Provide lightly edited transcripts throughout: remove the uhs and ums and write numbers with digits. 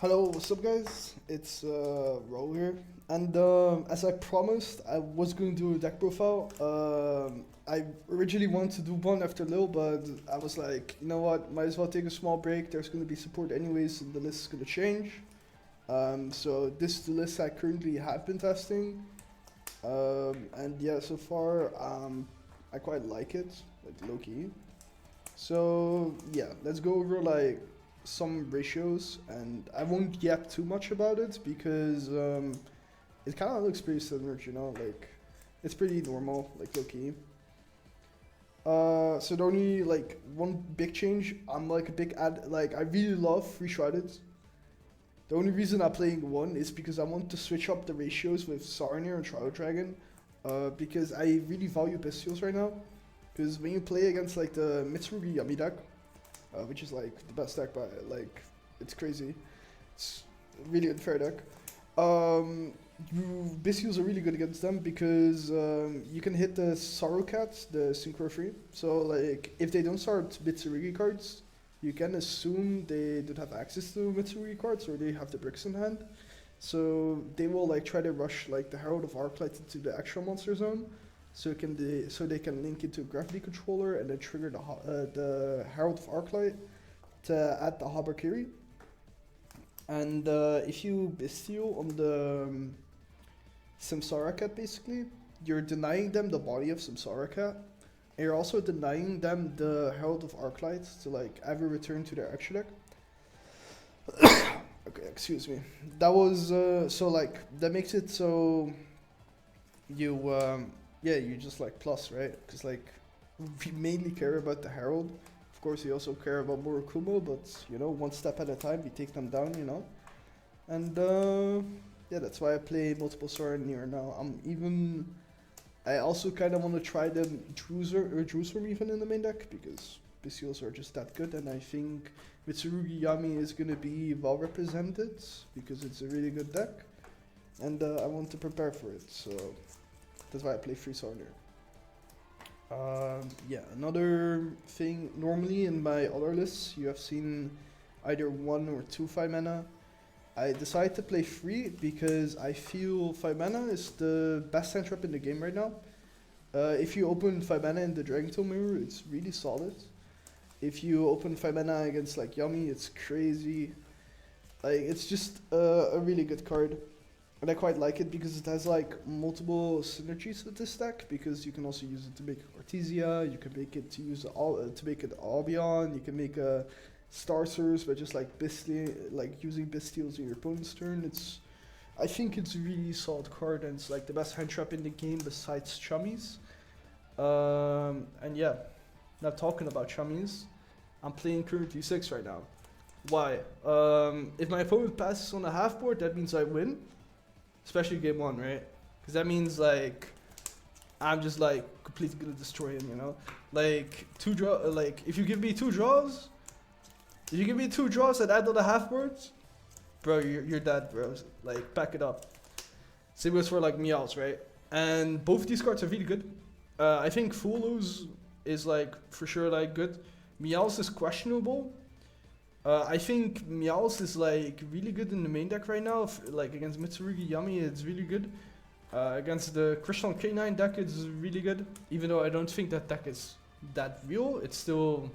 Hello, what's up, guys? It's Ro here, and as I promised, I was going to do a deck profile. I originally wanted to do one after Lil, but I was like, you know what? Might as well take a small break. There's going to be support anyways, and the list is going to change. So this is the list I currently have been testing, and yeah, so far I quite like it, like low key. So yeah, let's go over like some ratios, and I won't yap too much about it because it kind of looks pretty similar, you know, like it's pretty normal, like low key. So the only like one big change, I'm like a big like I really love free shrouded. The only reason I'm playing one is because I want to switch up the ratios with Sarnir and Shroud Dragon, because I really value Bestials right now. Because when you play against like the Mitsurugi Yami deck, which is like the best deck by like it's crazy, it's a really unfair deck. Bestials are really good against them because you can hit the Sorrow Cat, the Synchro free. So like if they don't start Mitsurugi cards, you can assume they don't have access to Mitsurugi cards or they have the bricks in hand. So they will like try to rush like the Herald of Arclight into the extra monster zone. So they can link it to a gravity controller and then trigger the Herald of Arclight to add the Habakiri. And if you Bestial on the Samsara Cat, basically, you're denying them the body of Samsara Cat. And you're also denying them the Herald of Arclight to like ever return to their extra deck. Okay, excuse me. That was so like that makes it so you yeah, you just like plus, right? Because like we mainly care about the Herald. Of course, we also care about Murakumo, but you know, one step at a time, we take them down, you know. And yeah, that's why I play multiple Sarnir now. I also kind of want to try the Druser even in the main deck because Bestials are just that good, and I think Mitsurugi Yami is gonna be well represented because it's a really good deck, and I want to prepare for it. So. That's why I play free Sarnir. Yeah, another thing, normally in my other lists, you have seen either 1 or 2 5 mana. I decided to play free because I feel 5 mana is the best hand trap in the game right now. If you open 5 mana in the Dracotail mirror, it's really solid. If you open 5 mana against like Yami, it's crazy. Like, it's just a really good card. And I quite like it because it has like multiple synergies with this deck, because you can also use it to make Artesia, you can make it to use to make it Albion, you can make a Starcers by just like using Bestials in your opponent's turn. I think it's a really solid card, and it's like the best hand trap in the game besides Chummies. And yeah, now talking about Chummies, I'm playing currently 6 right now. Why? If my opponent passes on the half board, that means I win. Especially game 1, right? Because that means like I'm just like completely gonna destroy him, you know? Like if you give me 2 draws, and add on the half boards, bro, you're dead, bro. Like, pack it up. Same goes for like Meows, right? And both of these cards are really good. I think Full Lose is like for sure like good. Meows is questionable. I think Meows is like really good in the main deck right now. Like against Mitsurugi Yami, it's really good. Against the Crystal K9 deck, it's really good. Even though I don't think that deck is that real, it's still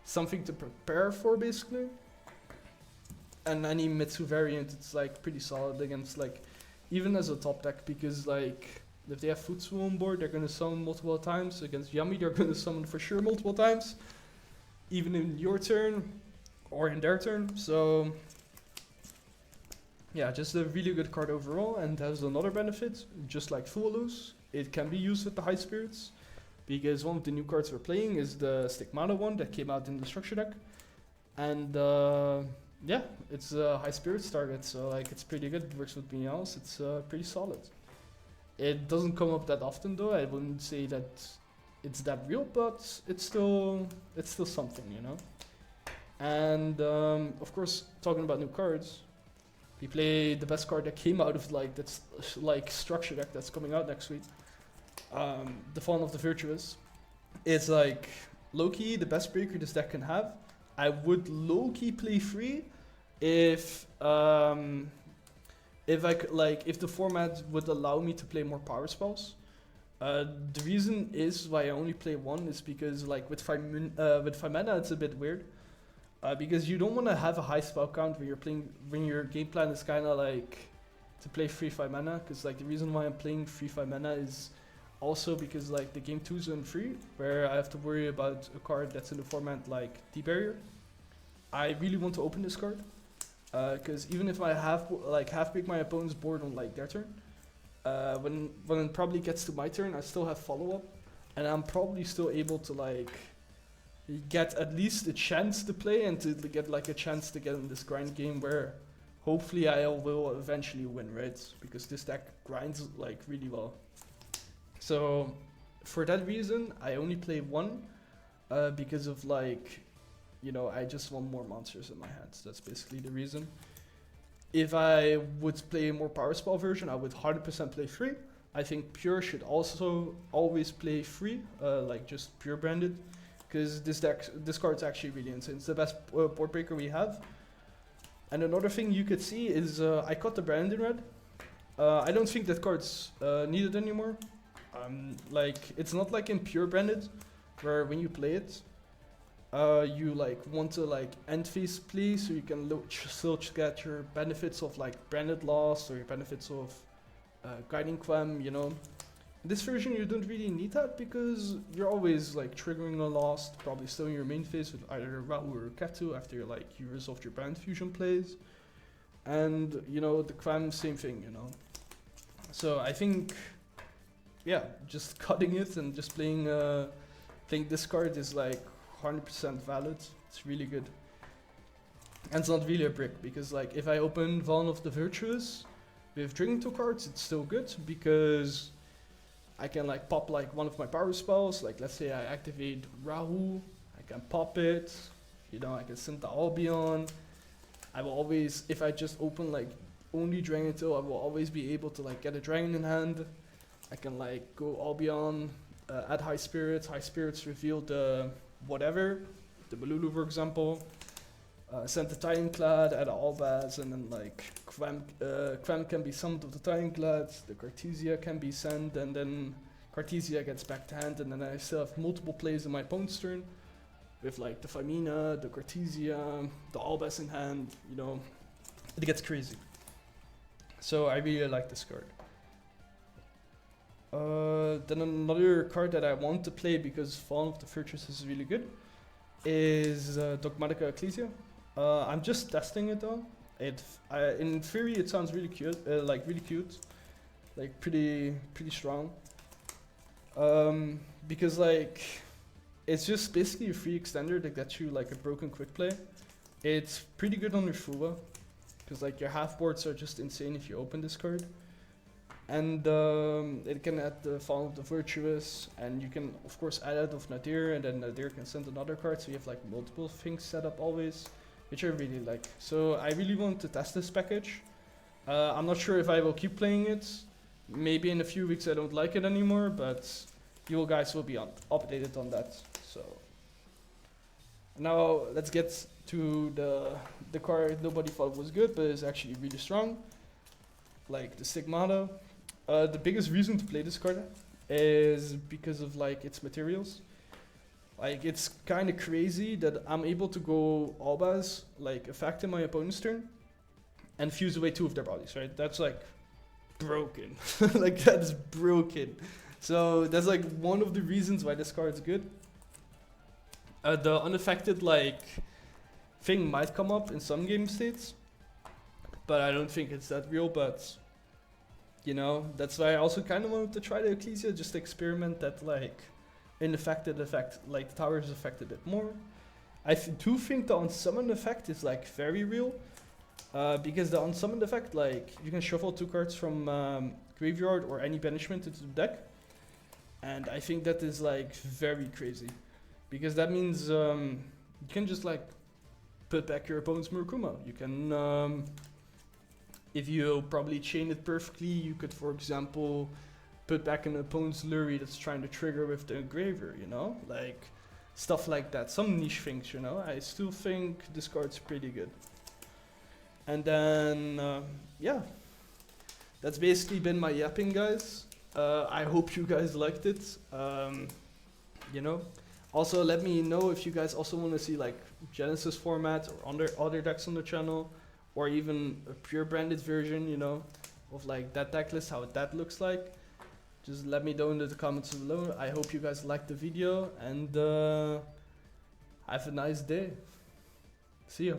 something to prepare for, basically. And any Mitsu variant, it's like pretty solid against like, even as a top deck, because like if they have Futsu on board, they're gonna summon multiple times. Against Yami, they're gonna summon for sure multiple times, even in your turn or in their turn. So yeah, just a really good card overall, and has another benefit, just like Full Loose, it can be used with the High Spirits, because one of the new cards we're playing is the Stigmata one that came out in the structure deck. And yeah, it's a High Spirits target, so like it's pretty good. It works with Meows, it's pretty solid. It doesn't come up that often though, I wouldn't say that it's that real, but it's still something, you know? And of course, talking about new cards, we play the best card that came out of like that's like structure deck that's coming out next week. The Fallen of the Virtuous. It's like low-key the best breaker this deck can have. I would low-key play free, if if the format would allow me to play more power spells. The reason is why I only play one is because like with five mana it's a bit weird. Because you don't want to have a high spell count when you're playing when your game plan is kind of like to play 3/5 mana. Because like the reason why I'm playing 3/5 mana is also because like the game 2 zone 3 where I have to worry about a card that's in the format like Deep Barrier. I really want to open this card because even if I half break my opponent's board on like their turn, when it probably gets to my turn, I still have follow up, and I'm probably still able to like get at least a chance to play and to get like a chance to get in this grind game where hopefully I will eventually win, right? Because this deck grinds like really well. So for that reason, I only play one because of like, you know, I just want more monsters in my hands. That's basically the reason. If I would play a more power spell version, I would 100% play 3. I think pure should also always play 3, like just pure branded, because this card's actually really insane. It's the best board breaker we have. And another thing you could see is I cut the brand in red. I don't think that card's needed anymore. Like it's not like in pure branded, where when you play it, you like want to like end phase play so you can still get your benefits of like branded loss or your benefits of guiding quam, you know. In this version you don't really need that because you're always like triggering a lost, probably still in your main phase with either Rahu or Ketu after you resolved your brand fusion plays. And you know, the quam, same thing, you know. So I think, yeah, just cutting it and just playing this card is like 100% valid. It's really good. And it's not really a brick because like if I open Vaughn of the Virtuous with Dracotail cards, it's still good because I can like pop like one of my power spells. Like let's say I activate Rahu, I can pop it. You know, I can send the Albion. I will always, if I just open like only Dracotail, I will always be able to like get a dragon in hand. I can like go Albion, add High Spirits. High Spirits reveal the whatever, the Balulu for example. Send the Titanclad, add Albaz, and then like Quam can be summoned with the Titanclad, the Cartesia can be sent, and then Cartesia gets back to hand, and then I still have multiple plays in my opponent's turn with like the Famina, the Cartesia, the Albaz in hand, you know, it gets crazy. So I really like this card. Then another card that I want to play because Fallen of the Virtuous is really good is Dogmatica Ecclesia. I'm just testing it though. In theory it sounds really cute, like pretty strong. Because like it's just basically a free extender that gets you like a broken quick play. It's pretty good on your Fuwa because like your half boards are just insane if you open this card. And it can add the Fallen of the Virtuous, and you can of course add that of Nadir, and then Nadir can send another card, so you have like multiple things set up always, which I really like. So I really want to test this package. I'm not sure if I will keep playing it. Maybe in a few weeks I don't like it anymore, but you guys will be updated on that. So now let's get to the card nobody thought was good, but is actually really strong, like the Stigmata. The biggest reason to play this card is because of like its materials. Like it's kind of crazy that I'm able to go Albaz, like effect in my opponent's turn, and fuse away 2 of their bodies, right? That's like broken. Like that's broken. So that's like one of the reasons why this card is good. The unaffected like thing might come up in some game states, but I don't think it's that real, but you know, that's why I also kind of wanted to try the Ecclesia, just to experiment that like unaffected effect, like the towers affect a bit more. I do think the unsummoned effect is like very real, because the unsummoned effect, like you can shuffle 2 cards from graveyard or any banishment into the deck, and I think that is like very crazy, because that means you can just like put back your opponent's Murukuma. You can if you probably chain it perfectly, you could, for example, put back an opponent's Lurie that's trying to trigger with the Engraver, you know? Like, stuff like that. Some niche things, you know? I still think this card's pretty good. And then, yeah, that's basically been my yapping, guys. I hope you guys liked it. You know, also let me know if you guys also want to see like Genesis format or other decks on the channel, or even a pure branded version, you know, of like that deck list, how that looks like. Just let me know in the comments below. I hope you guys liked the video, and have a nice day. See ya.